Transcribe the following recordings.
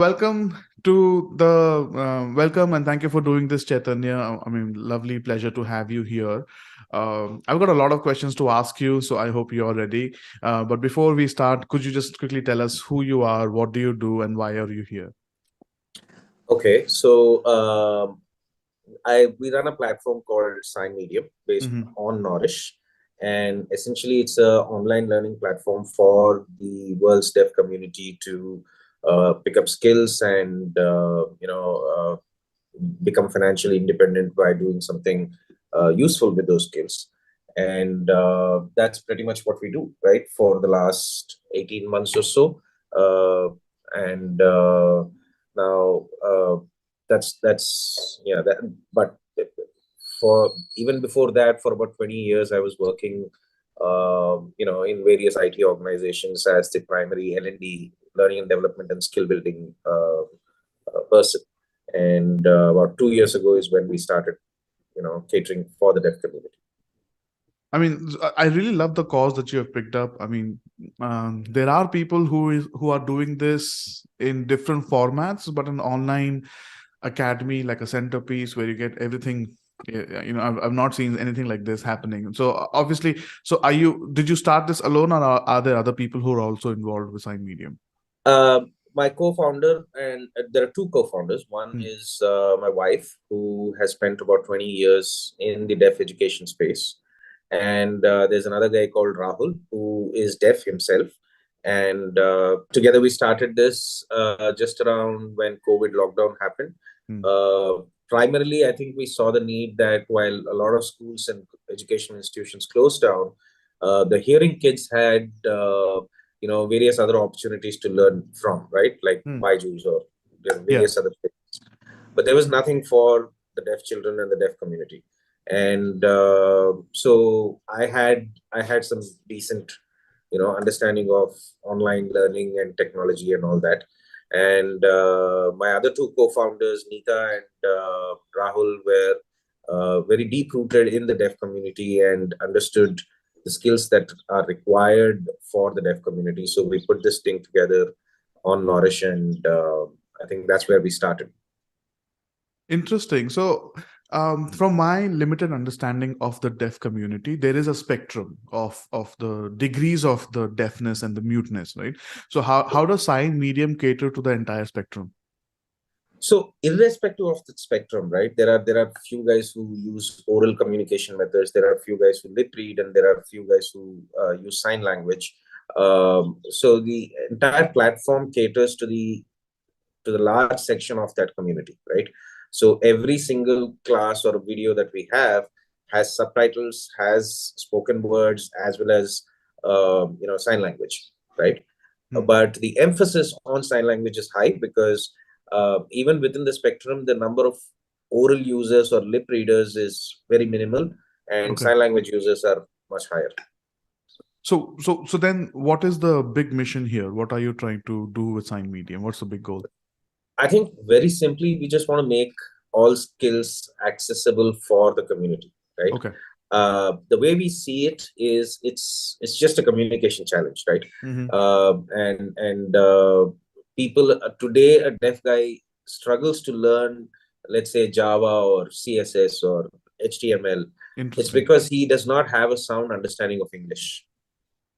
Welcome to the welcome and thank you for doing this, Chaitanya. I mean, lovely pleasure to have you here. I've got a lot of questions to ask you, so I hope you're ready. But before we start, could you just quickly tell us who you are, what do you do, and why are you here? Okay, so I we run a platform called Sign Medium based Hmm. on Knorish, and essentially it's a online learning platform for the world's deaf community to pick up skills and become financially independent by doing something useful with those skills. And that's pretty much what we do, right, for the last 18 months or so. And now that's yeah that but for even before that, for about 20 years I was working in various IT organizations as the primary L&D, learning and development and skill building person. And about 2 years ago is when we started catering for the deaf community. I mean, I really love the cause that you have picked up. I mean, there are people who are doing this in different formats, but an online academy like a centerpiece where you get everything. I've not seen anything like this happening. So obviously, did you start this alone, or are there other people who are also involved with Sign Medium? Uh, my co-founder, and there are two co-founders. One Hmm. is my wife, who has spent about 20 years in the deaf education space. And there's another guy called Rahul, who is deaf himself. And together we started this just around when COVID lockdown happened. Hmm. Uh, Primarily, I think we saw the need that while a lot of schools and educational institutions closed down, the hearing kids had various other opportunities to learn from, right? Like Hmm. Byju's or Yeah. various other things. But there was nothing for the deaf children and the deaf community. And so I had some decent understanding of online learning and technology and all that. And my other two co-founders, Nita and Rahul, were very deep rooted in the deaf community and understood the skills that are required for the deaf community. So we put this thing together on Knorish, and I think that's where we started. Interesting. So, from my limited understanding of the deaf community, there is a spectrum of the degrees of the deafness and the muteness, right? So, how does Sign Medium cater to the entire spectrum? So irrespective of the spectrum, right? There are few guys who use oral communication methods. There are a few guys who lip read, and there are a few guys who use sign language. So the entire platform caters to the large section of that community, right? So every single class or video that we have has subtitles, has spoken words, as well as sign language, right? Hmm. But the emphasis on sign language is high because even within the spectrum, the number of oral users or lip readers is very minimal, and Okay. sign language users are much higher. So then, what is the big mission here? What are you trying to do with Sign Medium? What's the big goal? I think very simply, we just want to make all skills accessible for the community, right? Okay. The way we see it is it's just a communication challenge, right? Mm-hmm. And people today, a deaf guy struggles to learn, let's say, Java or CSS or HTML. It's Interesting. because he does not have a sound understanding of English,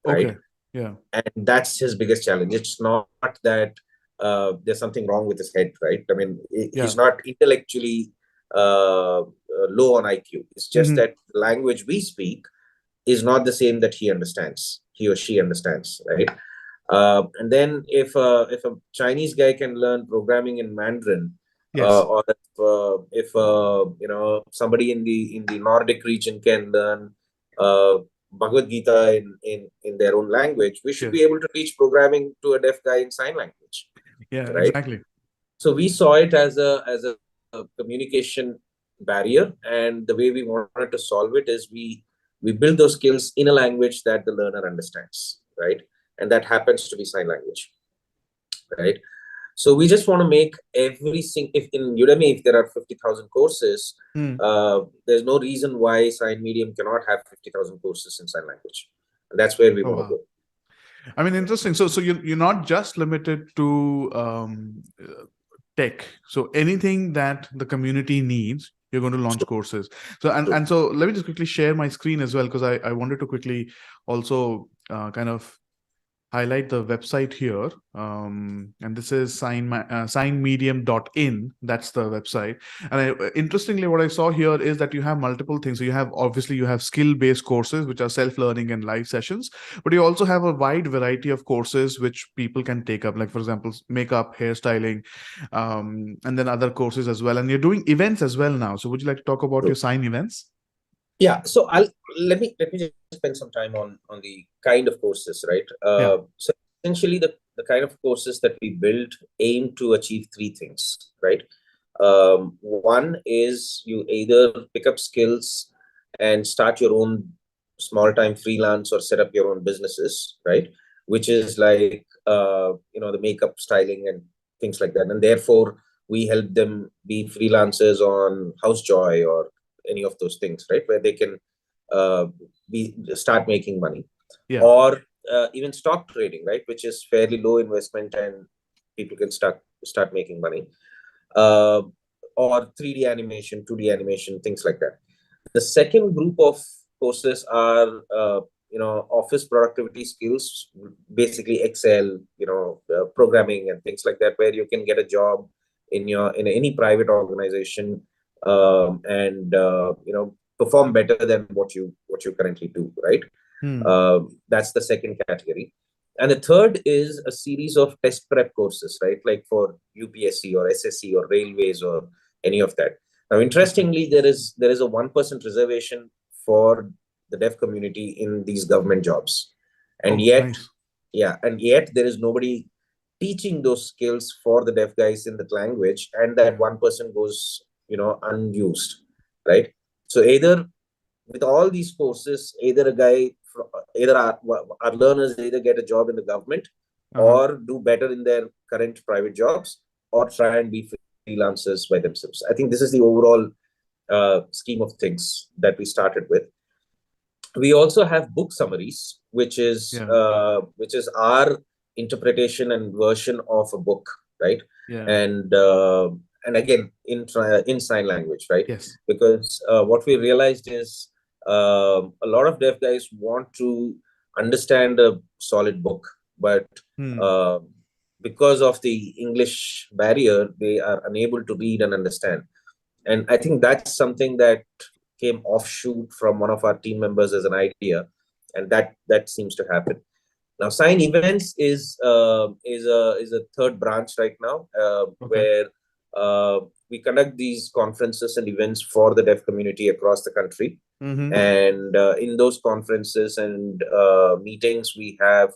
right? Okay. Yeah. And that's his biggest challenge. It's not that there's something wrong with his head, right? I mean, Yeah. he's not intellectually low on IQ. It's just Mm-hmm. that the language we speak is not the same that he understands, he or she understands, right? And then if a Chinese guy can learn programming in Mandarin, Yes. or if somebody in the Nordic region can learn Bhagavad Gita in their own language, we should Yes. be able to teach programming to a deaf guy in sign language, Yeah. right? Exactly. So we saw it as a communication barrier, and the way we wanted to solve it is we build those skills in a language that the learner understands, right? And that happens to be sign language, right? So we just want to make every single, if in Udemy, if there are 50,000 courses, Hmm. there's no reason why Sign Medium cannot have 50,000 courses in sign language. And that's where we Oh want to wow. go. I mean, interesting. So you're not just limited to tech. So anything that the community needs, you're going to launch True, courses. So true. and so let me just quickly share my screen as well, because I wanted to quickly also kind of highlight the website here. And this is signmedium.in. That's the website. And interestingly, what I saw here is that you have multiple things. So you have, obviously, you have skill-based courses, which are self-learning and live sessions, but you also have a wide variety of courses which people can take up, like, for example, makeup, hairstyling, and then other courses as well. And you're doing events as well now. So would you like to talk about your True. Sign events? Yeah, so let me just spend some time on the kind of courses, right? Yeah. So essentially, the kind of courses that we build aim to achieve three things, right? One is you either pick up skills and start your own small time freelance or set up your own businesses, right? Which is like the makeup styling and things like that, and therefore we help them be freelancers on Housejoy or any of those things, right? Where they can uh, be start making money, Yeah. or even stock trading, right? Which is fairly low investment and people can start making money. Uh, or 3D animation, 2D animation, things like that. The second group of courses are office productivity skills, basically Excel, programming and things like that, where you can get a job in any private organization, and perform better than what you currently do, right? Hmm. That's the second category. And the third is a series of test prep courses, right? Like for UPSC or SSC or railways or any of that. Now, Okay. interestingly, there is a 1% reservation for the deaf community in these government jobs, and Oh, yet, nice. yeah, and yet there is nobody teaching those skills for the deaf guys in that language, and that Yeah. 1% goes, unused, right? So either with all these courses, either our learners either get a job in the government Uh-huh. or do better in their current private jobs or try and be freelancers by themselves. I think this is the overall scheme of things that we started with. We also have book summaries, Yeah. which is our interpretation and version of a book, right? Yeah. And again in sign language, right? Yes. Because what we realized is a lot of deaf guys want to understand a solid book, but Hmm. uh, because of the English barrier, they are unable to read and understand. And I think that's something that came offshoot from one of our team members as an idea, and that seems to happen now. Sign events is a third branch right now, Okay. where we conduct these conferences and events for the deaf community across the country. Mm-hmm. And in those conferences and meetings, we have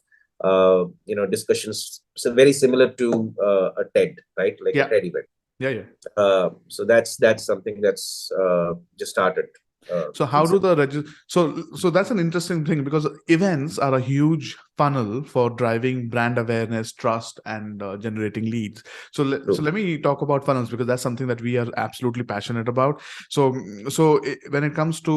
discussions, so very similar to a TED, right? Like a Yeah. TED event. Yeah. Yeah. So that's something that's just started So how do recently. the so that's an interesting thing, because events are a huge funnel for driving brand awareness, trust, and generating leads. So so True. let me talk about funnels, because that's something that we are absolutely passionate about. So when it comes to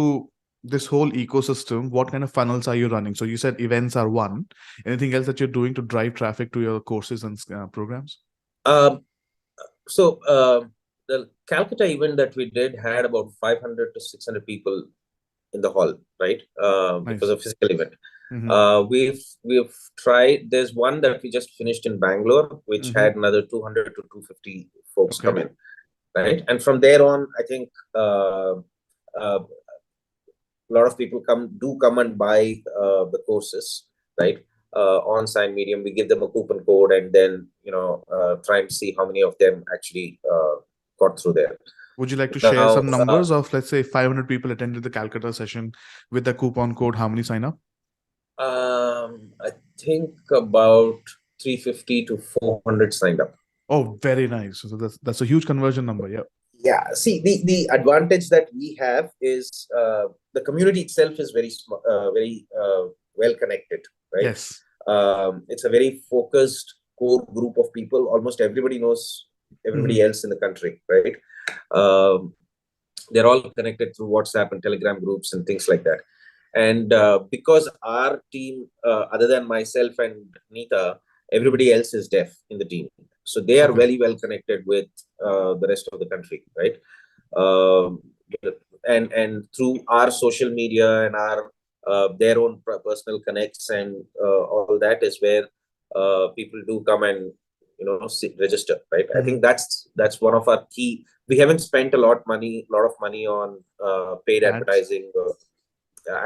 this whole ecosystem, what kind of funnels are you running? So you said events are one. Anything else that you're doing to drive traffic to your courses and programs? Um, so the Calcutta event that we did had about 500 to 600 people in the hall, right? It was Nice. a physical event. Mm-hmm. We've tried. There's one that we just finished in Bangalore, which Mm-hmm. had another 200 to 250 folks Okay. come in, right? And from there on, I think a lot of people come and buy the courses, right? On Sign Medium, we give them a coupon code, and then try and see how many of them actually got through there. Would you like to share Now, some numbers of, let's say, 500 people attended the Calcutta session with the coupon code? How many sign up? I think about 350 to 400 signed up. Oh, very nice. So that's a huge conversion number. Yeah. Yeah, see, the advantage that we have is the community itself is very well connected, right? Yes. It's a very focused core group of people. Almost everybody knows everybody Hmm. else in the country, right? Um, they're all connected through WhatsApp and Telegram groups and things like that. And because our team, other than myself and Nita, everybody else is deaf in the team. So they are Okay. very well connected with the rest of the country, right? Um, and through our social media and our their own personal connects and all that is where people do come and register, right? I Mhm. think that's one of our key. We haven't spent lot of money on paid Ads. advertising.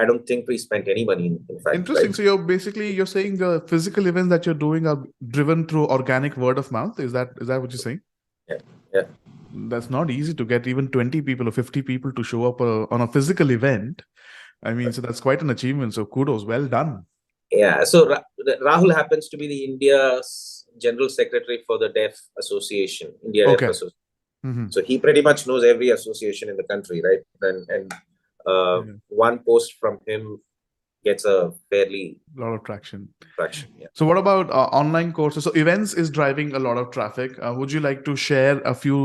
I don't think we spent any money, in fact, right? Interesting. So you're saying the physical events that you're doing are driven through organic word of mouth. Is that what you're saying? Yeah, yeah, That's not easy to get even 20 people or 50 people to show up on a physical event. I mean, so that's quite an achievement. So kudos, well done. yeah. So Rahul happens to be the India's general secretary for the Deaf Association, India Deaf Okay. Association. Hmm. So he pretty much knows every association in the country, right? And Yeah. one post from him gets a fairly A lot of traction. traction. Yeah. So what about online courses? So events is driving a lot of traffic. Would you like to share a few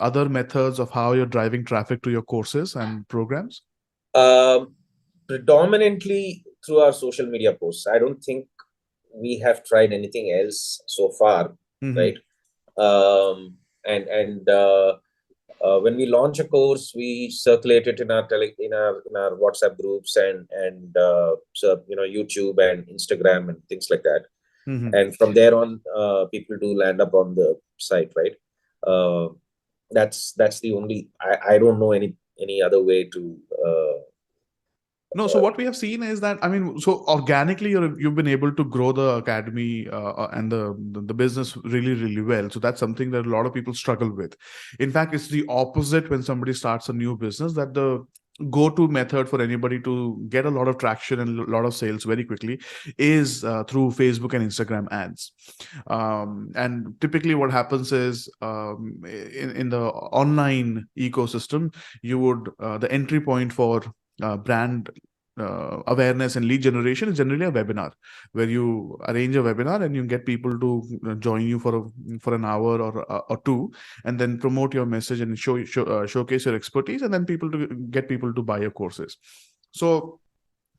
other methods of how you're driving traffic to your courses and programs? Um, Predominantly through our social media posts. I don't think we have tried anything else so far, Hmm. right? And when we launch a course, we circulate it in our in our WhatsApp groups and so YouTube and Instagram and things like that. Hmm. And from there on, people do land up on the site, right? Uh, that's the only. I don't know any other way to. No, so what we have seen is that, I mean, so organically you've been able to grow the academy and the business really, really well. So that's something that a lot of people struggle with. In fact, it's the opposite when somebody starts a new business, that the go-to method for anybody to get a lot of traction and a lot of sales very quickly is through Facebook and Instagram ads. And typically what happens is in the online ecosystem, you would the entry point for brand awareness and lead generation is generally a webinar, where you arrange a webinar and you get people to join you for an hour or two, and then promote your message and showcase your expertise, and then people to get people to buy your courses. So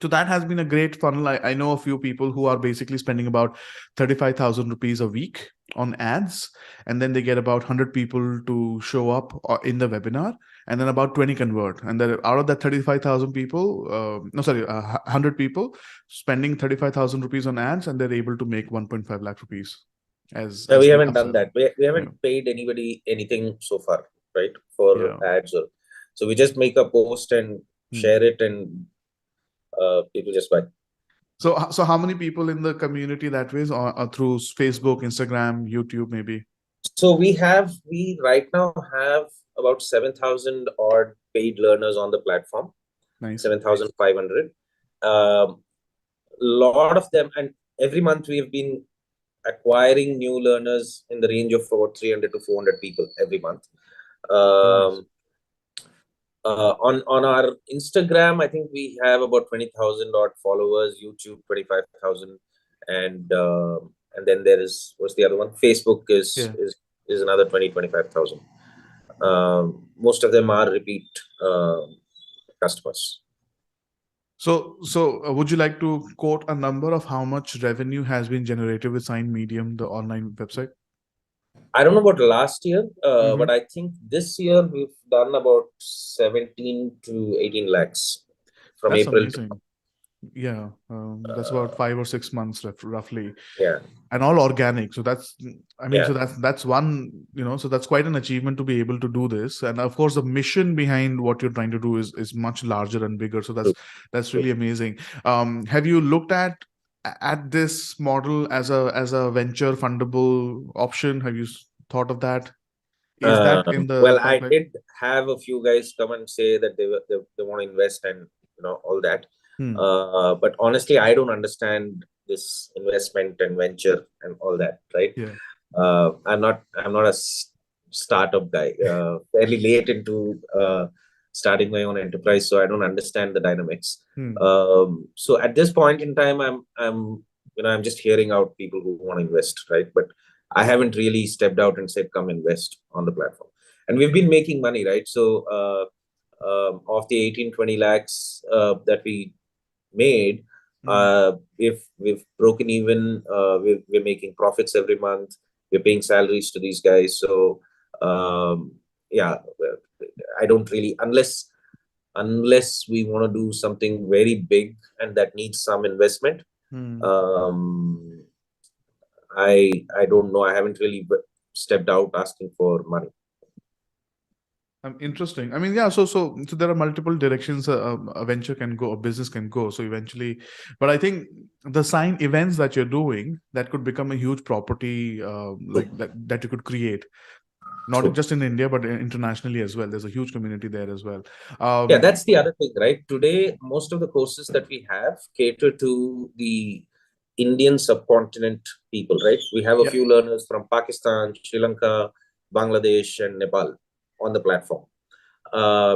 that has been a great funnel. I know a few people who are basically spending about 35,000 rupees a week on ads, and then they get about 100 people to show up in the webinar, and then about 20 convert. And then out of that 35,000 people, no, sorry, 100 people spending 35,000 rupees on ads, and they're able to make 1.5 lakh rupees No, as we the haven't done upsell. that. We Yeah. haven't paid anybody anything so far, right? For Yeah. ads or so we just make a post and Hmm. share it, and people just buy. So how many people in the community that way, or through Facebook, Instagram, YouTube, maybe? So we right now have about 7,000 odd paid learners on the platform, Nice. 7,500. Lot of them, and every month we have been acquiring new learners in the range of about 300 to 400 people every month. Nice. Um, on our Instagram, I think we have about 20,000 odd followers. YouTube 25,000, and then there is, what's the other one? Facebook Yeah. is another 25,000. Most of them are repeat customers. So would you like to quote a number of how much revenue has been generated with Sign Medium, the online website? I don't know about last year, Hmm. but I think this year we've done about 17 to 18 lakhs from That's April to amazing. Yeah, that's about 5 or 6 months roughly, yeah, and all organic. So that's, I mean, yeah, so that's one, so that's quite an achievement to be able to do this. And of course, the mission behind what you're trying to do is much larger and bigger. So that's true, that's true. really amazing. Have you looked at this model as a venture fundable option? Have you thought of that? Is that in the Well, I pipeline? did have a few guys come and say that they want to invest and all that. Hmm. But honestly, I don't understand this investment and venture and all that, right? Yeah. I'm not a startup guy. Fairly late into starting my own enterprise, so I don't understand the dynamics. Hmm. So at this point in time, I'm just hearing out people who want to invest, right? But I haven't really stepped out and said, come invest on the platform. And we've been making money, right? So of the 18-20 lakhs that we made. Mm. If we've broken even, we're making profits every month. We're paying salaries to these guys. So yeah, I don't really, unless we want to do something very big and that needs some investment. Mm. Um, I don't know. I haven't really stepped out asking for money. Interesting. I mean, yeah. So there are multiple directions a venture can go, a business can go. So eventually, but I think the sign events that you're doing that could become a huge property, like True. that you could create, not True. just in India but internationally as well. There's a huge community there as well. Yeah, Um, that's the other thing, right? Today, most of the courses that we have cater to the Indian subcontinent people, right? We have a yeah. few learners from Pakistan, Sri Lanka, Bangladesh, and Nepal on the platform,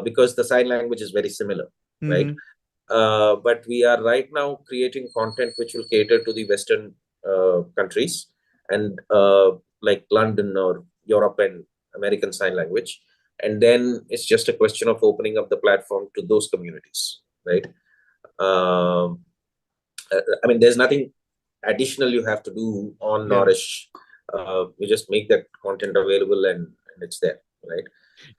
because the sign language is very similar, right? Mm-hmm. But we are right now creating content which will cater to the Western countries and like London or Europe and American Sign Language. And then it's just a question of opening up the platform to those communities, right? Um, I mean, there's nothing additional you have to do on Yeah. Knorish. You just make that content available and it's there, right?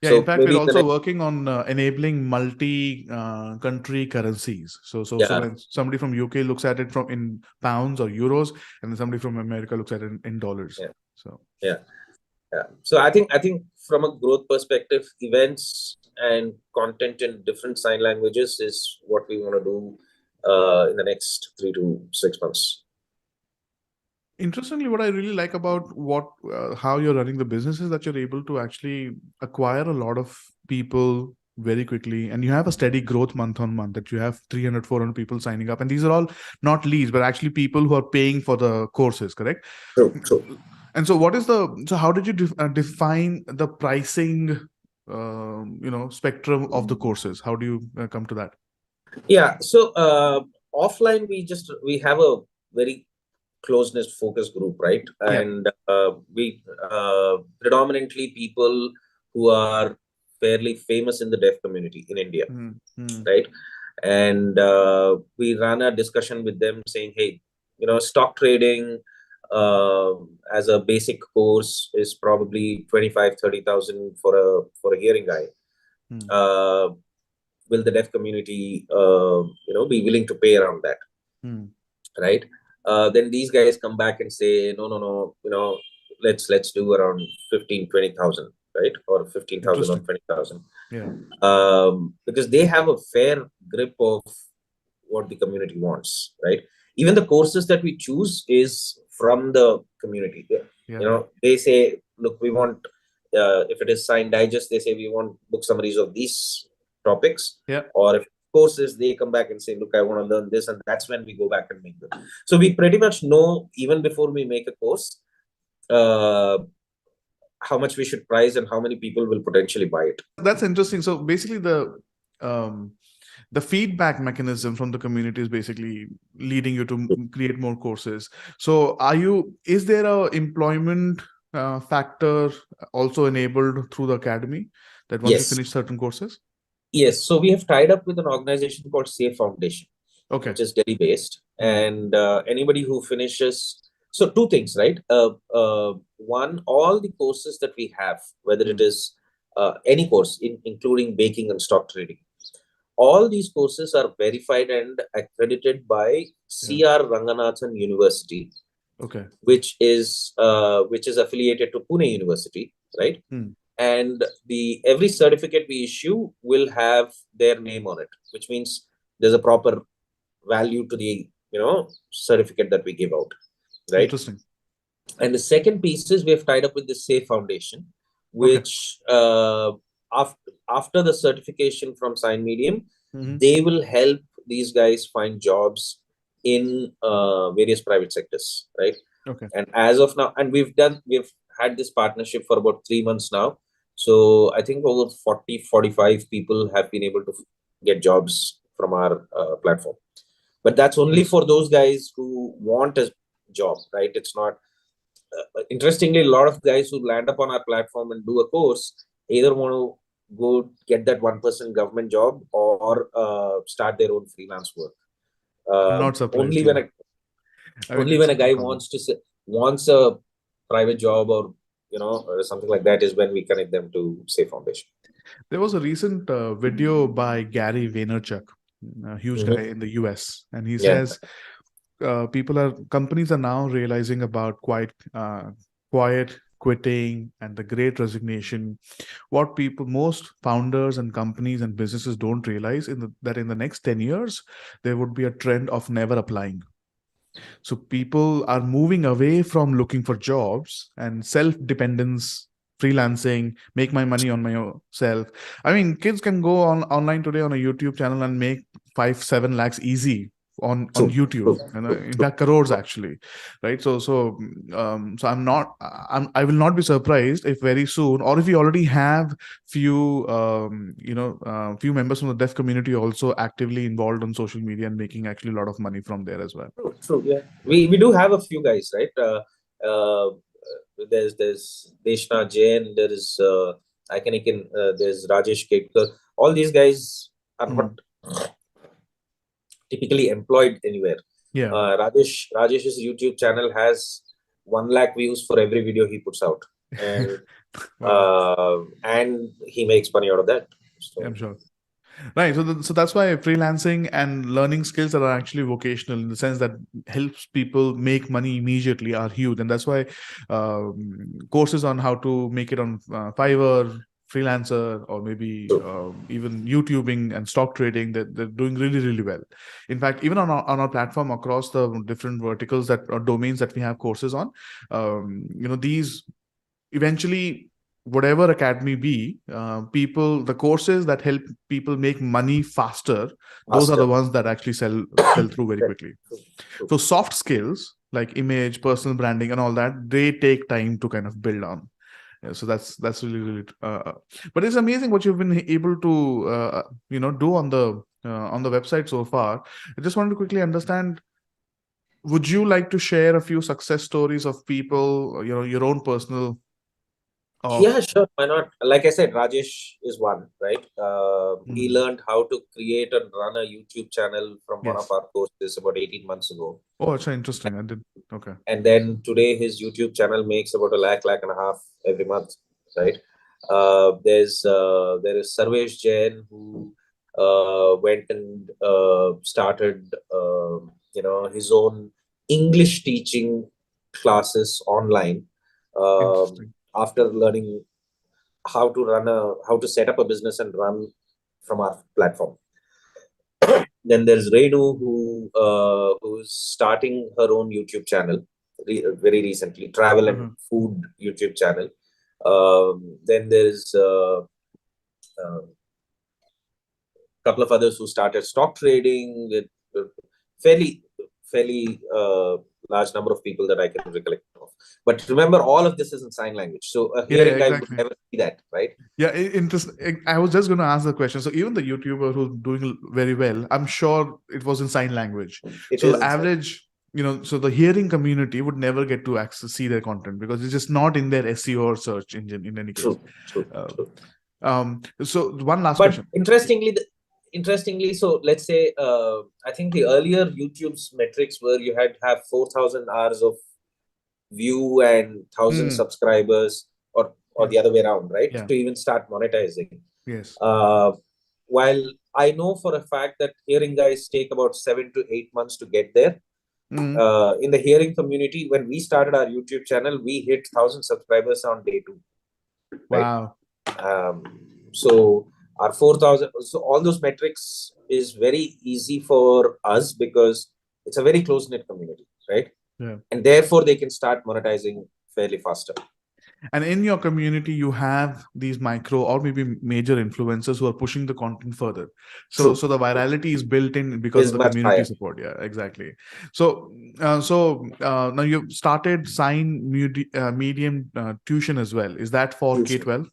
Yeah, in So fact, we're maybe the also next, working on enabling multi-country currencies. So yeah, when somebody from UK looks at it from in pounds or euros, and then somebody from America looks at it in dollars. yeah, So yeah. Yeah. So I think from a growth perspective, events and content in different sign languages is what we want to do in the next 3 to 6 months. interestingly, what I really like about how you're running the business is that you're able to actually acquire a lot of people very quickly, and you have a steady growth month on month, that you have 300, 400 people signing up, and these are all not leads but actually people who are paying for the courses, correct? True, true. And so how did you define the pricing, spectrum of the courses? How do you come to that? Yeah. So offline, we have a very close-knit focus group, right? Yeah. And we predominantly people who are fairly famous in the deaf community in India, Mm-hmm. right? And we ran a discussion with them saying, hey, stock trading as a basic course is probably 25-30,000 for a hearing guy. Mm-hmm. Uh, will the deaf community, be willing to pay around that, right? Then these guys come back and say, no, no, no, let's do around 15-20,000, right? Or 15,000 or Interesting. 20,000. Yeah. Because they have a fair grip of what the community wants, right? Even the courses that we choose is from the community. Yeah. They say, look, we want, if it is Sign Digest, they say we want book summaries of these topics. Yeah. Or if courses, they come back and say, look, I want to learn this, and that's when we go back and make them. So we pretty much know, even before we make a course, uh, how much we should price and how many people will potentially buy it. That's interesting. So basically, um, the feedback mechanism from the community is basically leading you to create more courses. So is there a employment factor also enabled through the academy, that once you Yes. finish certain courses? Yes. So we have tied up with an organization called Safe Foundation, Okay. which is Delhi based. Mm. And anybody who finishes, so two things, right? One, all the courses that we have, whether it is any course, including baking and stock trading, all these courses are verified and accredited by Yeah. C.R. Ranganathan University, Okay. which is affiliated to Pune University, right? Mm. And the every certificate we issue will have their name on it, which means there's a proper value to the certificate that we give out, right? Interesting. And the second piece is we have tied up with the Safe Foundation, Okay. which after the certification from Sign Medium, Mm-hmm. they will help these guys find jobs in various private sectors, right? Okay. And as of now, and we've had this partnership for about 3 months now. So I think over 40-45 people have been able to get jobs from our platform. But that's only Nice. for those guys who want a job, right? It's not. Interestingly, a lot of guys who land up on our platform and do a course either want to go get that 1% government job or start their own freelance work. I'm not Only surprised. when Yeah. a I mean, only it's when a not a guy problem. wants a private job, or or something like that, is when we connect them to say foundation. There was a recent video by Gary Vaynerchuk, a huge guy Hmm. in the US, and he Yeah. says companies are now realizing about quiet quitting and the great resignation. What most founders and companies and businesses don't realize that in the next 10 years, there would be a trend of never applying. So people are moving away from looking for jobs and self-dependence, freelancing, make my money on myself. I mean, kids can go online today on a YouTube channel and make 5-7 lakhs easy on True. YouTube, True. and True. in True. fact crores actually, right? So I will not be surprised if very soon, or if we already have few members from the deaf community also actively involved on social media and making actually a lot of money from there as well. True. True. Yeah. We do have a few guys, right? There's Deshna Jain. There is Iconic. There's Rajesh Ketkar. All these guys are not Hmm. typically employed anywhere. Yeah. Rajesh's YouTube channel has 1 lakh views for every video he puts out, and Wow. he makes money out of that. I'm So sure. Right. So that's why freelancing and learning skills that are actually vocational in the sense that helps people make money immediately are huge. And that's why courses on how to make it on Fiverr, Freelancer, or maybe true. even YouTubing and stock trading, that they're doing really, really well. In fact, even on our platform across the different verticals that or domains that we have courses on, these eventually, whatever academy be, the courses that help people make money faster, those are the Faster. ones that actually sell through very Right. quickly. True. True. So soft skills like image, personal branding, and all that, they take time to kind of build on. Yeah, so that's really, really but it's amazing what you've been able to do on the website so far. I just wanted to quickly understand, would you like to share a few success stories of people, your own personal Yeah, of sure. Why not? Like I said, Rajesh is one, right? He Hmm. learned how to create and run a YouTube channel from one of Yes. our courses about 18 months ago. Oh, it's interesting. I did. Okay. And then today his YouTube channel makes about a lakh and a half every month, right? There is Sarvesh Jain, who went and started his own English teaching classes online, Interesting. after learning how to set up a business and run from our platform. Then there's Renu, who's starting her own YouTube channel very recently, travel and Uh-huh. food YouTube channel. Then there's a couple of others who started stock trading, with fairly fairly large number of people that I can recollect of. But remember, all of this is in sign language, so a Yeah, yeah, hearing guy would exactly. never see that, right? Yeah, interesting. I was just going to ask the question. So even the YouTuber who's doing very well, I'm sure it was in sign language. It So is the in sign. average, so the hearing community would never get to access see their content because it's just not in their SEO or search engine in any case. True, true, Uh, true. so one last But question. interestingly, so let's say, I think the earlier YouTube's metrics were you had to have 4,000 hours of view and 1,000 Hmm. subscribers, or Yeah. the other way around, right, Yeah. to even start monetizing. Yes. Uh, while I know for a fact that hearing guys take about 7 to 8 months to get there, Hmm. in the hearing community, when we started our YouTube channel, we hit 1,000 subscribers on day two, right? Wow. Um, so our 4,000, so all those metrics is very easy for us because it's a very close knit community, right? Yeah. And therefore they can start monetizing fairly faster. And in your community, you have these micro or maybe major influencers who are pushing the content further. So True. the virality is built in because of Is the much community higher. support. Yeah, exactly. Now you've started Medium tuition as well. Is that for Tuition. K-12?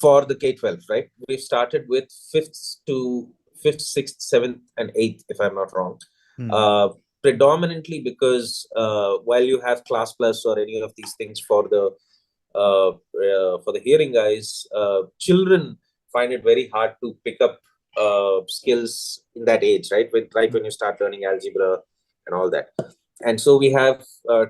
For the K-12, right? We've started with fifth, sixth, seventh, and eighth, if I'm not wrong. Hmm. Uh, Predominantly because while you have Class Plus or any of these things for the hearing guys, children find it very hard to pick up skills in that age, right? When you start learning algebra and all that. And so we have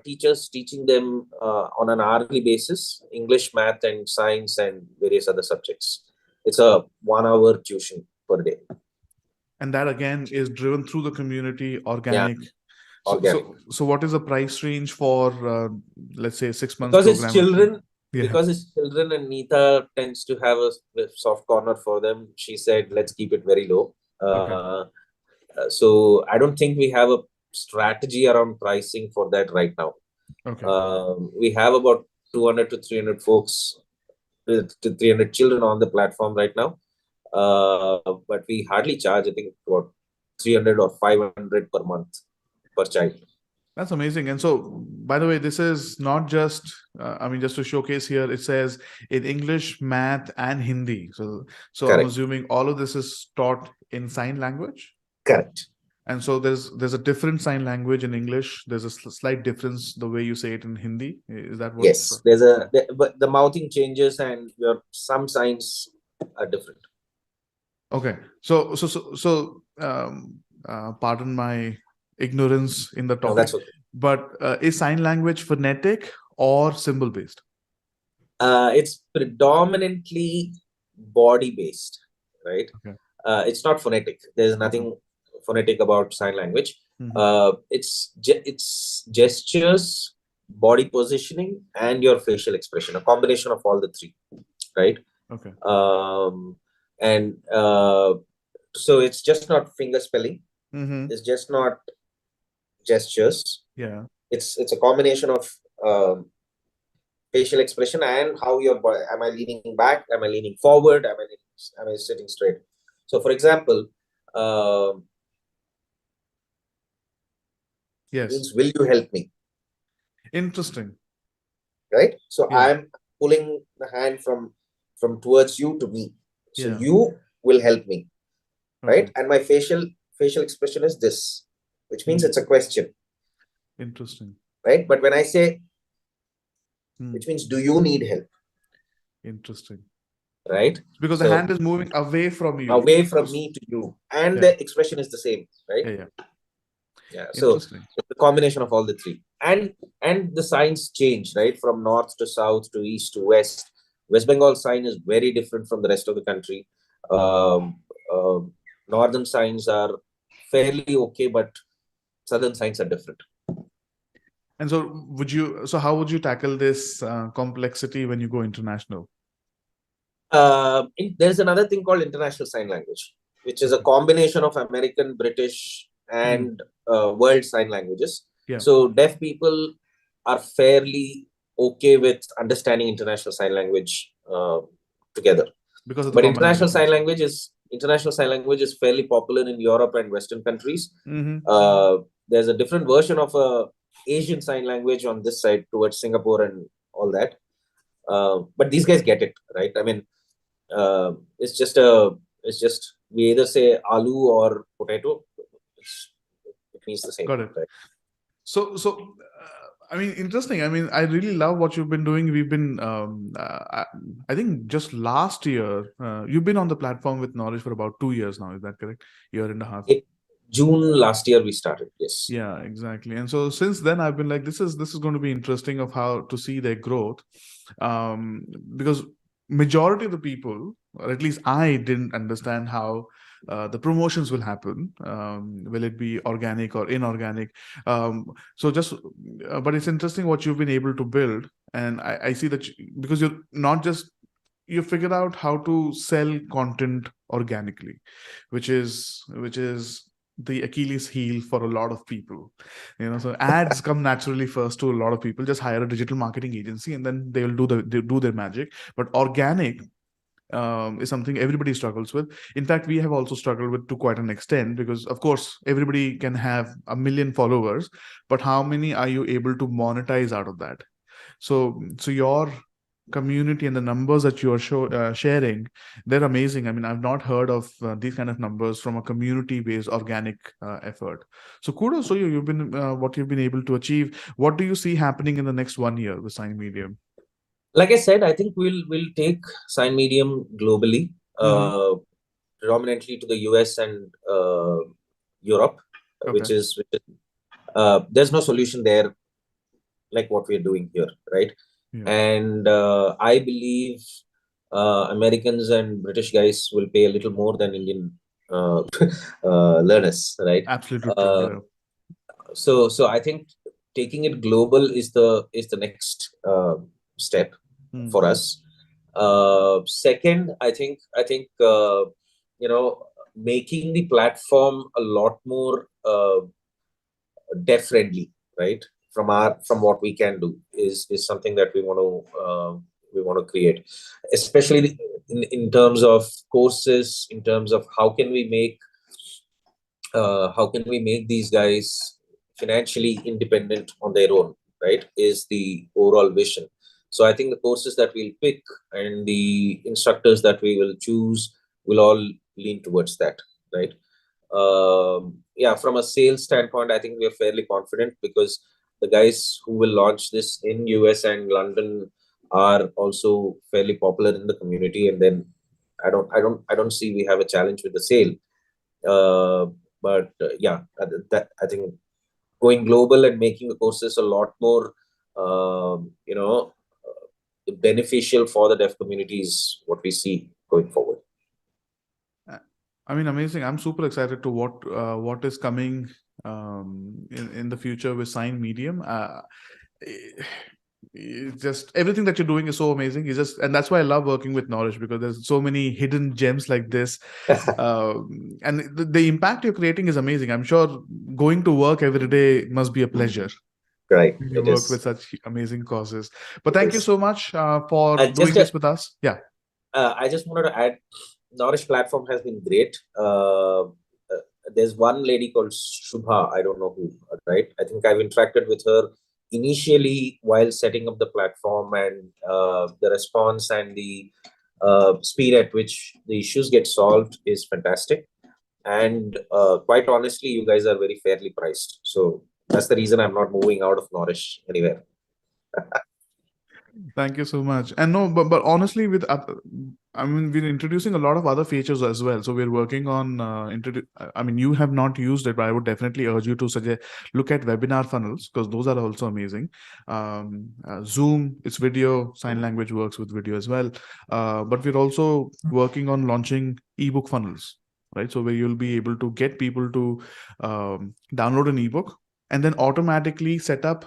teachers teaching them on an hourly basis, English, math, and science, and various other subjects. It's a 1 hour tuition per day. And that again is driven through the community, Yeah, organic. So, organic. so what is the price range for, let's say, 6 months Because it's program? children, Yeah. because it's children, and Nita tends to have a soft corner for them. She said, let's keep it very low. Okay. So I don't think we have a strategy around pricing for that right now. Okay. We have about 200 to 300 folks, to 300 children on the platform right now. But we hardly charge, I think, about 300 or 500 per month per child. That's amazing. And so, by the way, this is not just, I mean, just to showcase here, it says in English, math, and Hindi. So I'm Correct. assuming all of this is taught in sign language. Correct. And so there's a different sign language in English. There's a slight difference the way you say it in Hindi. Is that what? Yes, but the mouthing changes, and some signs are different. Okay. Pardon my ignorance in the No, topic, that's okay. but is sign language phonetic or symbol based? It's predominantly body based, right? Okay. It's not phonetic. There's nothing phonetic about sign language. It's gestures, body positioning, and your facial expression, a combination of all the three, right? Okay. And so it's just not finger spelling. It's just not gestures. Yeah. It's a combination of facial expression and how your body. Am I leaning back? Am I leaning forward? Am I sitting straight? So, for example, yes, means will you help me? Interesting. Right. So Yeah. I'm pulling the hand from towards you to me. So Yeah. you will help me, right? Okay. And my facial expression is this, which means it's a question, Interesting. right? But when I say, which means do you need help? Interesting. Right? Because the hand is moving away from you. Away from me to you. And the expression is the same, right? Yeah. So it's a combination of all the three. And the signs change, right? From north to south to east to west. West Bengal sign is very different from the rest of the country. Northern signs are fairly okay, but southern signs are different. And so how would you tackle this complexity when you go international? There's another thing called international sign language, which is a combination of American, British, and world sign languages. Yeah. So deaf people are fairly okay with understanding international sign language together. Because of the but international sign language is fairly popular in Europe and Western countries. There's a different version of a Asian sign language on this side towards Singapore and all that. But these guys get it, right? I mean, it's just we either say aloo or potato. It means the same. Got it. Right? So I mean, interesting. I mean, I really love what you've been doing. We've been, I think just last year, you've been on the platform with Knorish for about 2 years now. Is that correct? Year and a half. June last year we started. Yes. Yeah, exactly. And so since then, I've been like, this is going to be interesting of how to see their growth, because majority of the people, or at least I didn't understand how the promotions will happen. Will it be organic or inorganic? But it's interesting what you've been able to build, and I see that because you're not just you figured out how to sell content organically, which is the Achilles heel for a lot of people. So ads come naturally first to a lot of people. Just hire a digital marketing agency and then they'll do their magic. But organic is something everybody struggles with. In fact, we have also struggled with to quite an extent, because of course everybody can have 1 million followers, but how many are you able to monetize out of that? So your community and the numbers that you are sharing, they're amazing. I mean, I've not heard of these kind of numbers from a community-based organic effort. So kudos to you. You've been what you've been able to achieve. What do you see happening in the next 1 year with Sign Medium? Like I said, I think we'll take Sign Medium globally. predominantly to the US and Europe, Okay. there's no solution there like what we're doing here, right? Yeah. And I believe Americans and British guys will pay a little more than Indian learners, right? Absolutely true. Uh, Yeah. so I think taking it global is the next step Hmm. for us. Second, I think you know, making the platform a lot more deaf friendly, right? From what we can do is something that we want to create, especially in terms of courses, in terms of how can we make these guys financially independent on their own, right? Is the overall vision. So I think the courses that we'll pick and the instructors that we will choose will all lean towards that, right? Yeah, from a sales standpoint, I think we are fairly confident because the guys who will launch this in US and London are also fairly popular in the community, and then I don't see we have a challenge with the sale. uh, but yeah, that I think going global and making the courses a lot more you know, beneficial for the deaf community is what we see going forward. Uh, I mean, amazing. I'm super excited to what is coming in the future with Sign Medium. Eh, just everything that you're doing is so amazing. And that's why I love working with Knorish, because there's so many hidden gems like this. And the impact you're creating is amazing. I'm sure going to work every day must be a pleasure. Right, You it work with is. such amazing causes. But It thank you is. so much for Just doing this with us. Yeah. I just wanted to add, Knowledge platform has been great. There's one lady called Shubha. I don't know who, right? I think I've interacted with her initially while setting up the platform, and the response and the speed at which the issues get solved is fantastic. And quite honestly, you guys are very fairly priced. So that's the reason I'm not moving out of Knowledge anywhere. Thank you so much. And no, but honestly, I mean, we're introducing a lot of other features as well. So we're working on I mean, you have not used it, but I would definitely urge you to suggest look at webinar funnels, because those are also amazing. Zoom, it's video, sign language works with video as well. But we're also working on launching ebook funnels, right? So where you'll be able to get people to download an ebook and then automatically set up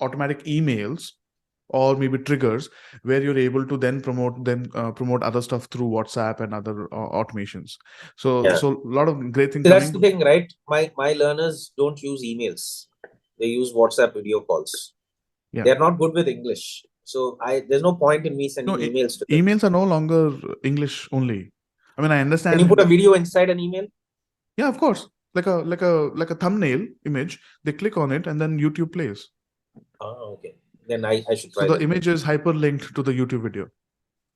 automatic emails or maybe triggers where you're able to then promote other stuff through WhatsApp and other automations. So Yeah. so a lot of great thing So that's the coming. thing, right? My learners don't use emails. They use WhatsApp video calls. Yeah. They're not good with English. So I there's no point in me No, sending emails to them. emails are no longer English only. I mean, I Can you put understand. a video inside an email? Yeah, of course. Like a thumbnail image, they click on it and then YouTube plays. Oh, okay. Then I should So try the that. image is hyperlinked to the YouTube video.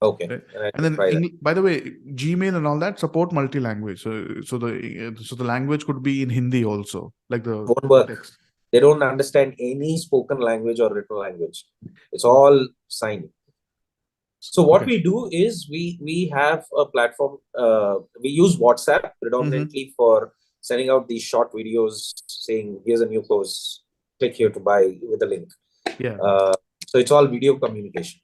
Okay. Right. Then I And should then, try that. by the way, Gmail and all that support multi-language. So the language could be in Hindi also, like Won't the work. text. They don't understand any spoken language or written language. It's all sign. So what Okay. we do is we have a platform. We use WhatsApp Mm-hmm. predominantly for sending out these short videos saying, "Here's a new course. Click here to buy with a link." Yeah. Uh, so it's all video communication.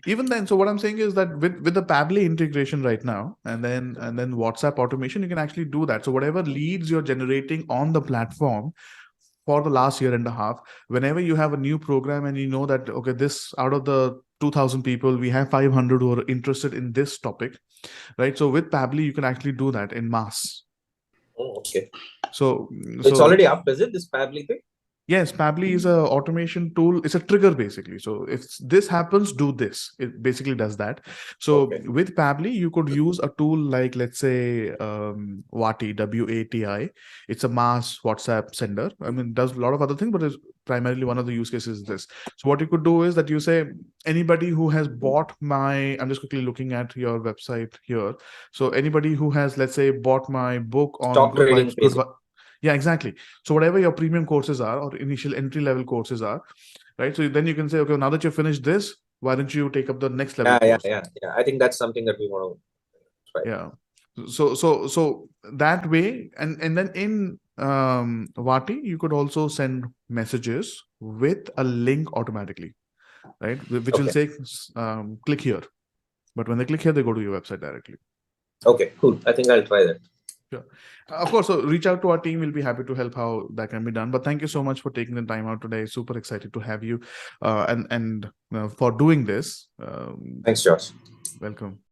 Even then, so what I'm saying is that with the Pabbly integration right now, and then WhatsApp automation, you can actually do that. So whatever leads you're generating on the platform for the last year and a half, whenever you have a new program and you know that, okay, this out of the 2,000 people, we have 500 who are interested in this topic, right? So with Pabbly, you can actually do that in mass. Oh, okay. So So it's so already up, is it? This Pabbly thing? yes, Pabbly is a automation tool. It's a trigger basically. So if this happens, do this. It basically does that. So Okay. with Pabbly, you could use a tool like, let's say, Wati, WATI. It's a mass WhatsApp sender. I mean, it does a lot of other things, but it's primarily one of the use cases is this. So what you could do is that you say, anybody who has bought my, I'm just quickly looking at your website here. So anybody who has, let's say, bought my book on Stock good trading, vibes, basically. yeah, exactly. So whatever your premium courses are or initial entry level courses are, right? So then you can say, okay, now that you finished this, why don't you take up the next level Yeah, yeah, course? yeah, yeah. I think that's something that we want to try. Yeah. So that way, and then in Vati, you could also send messages with a link automatically, right? Which will Okay. say click here. But when they click here, they go to your website directly. Okay, cool. I think I'll try that. Sure. Of course, so reach out to our team. We'll be happy to help how that can be done. But thank you so much for taking the time out today. Super excited to have you, and for doing this. Thanks, Josh. Welcome.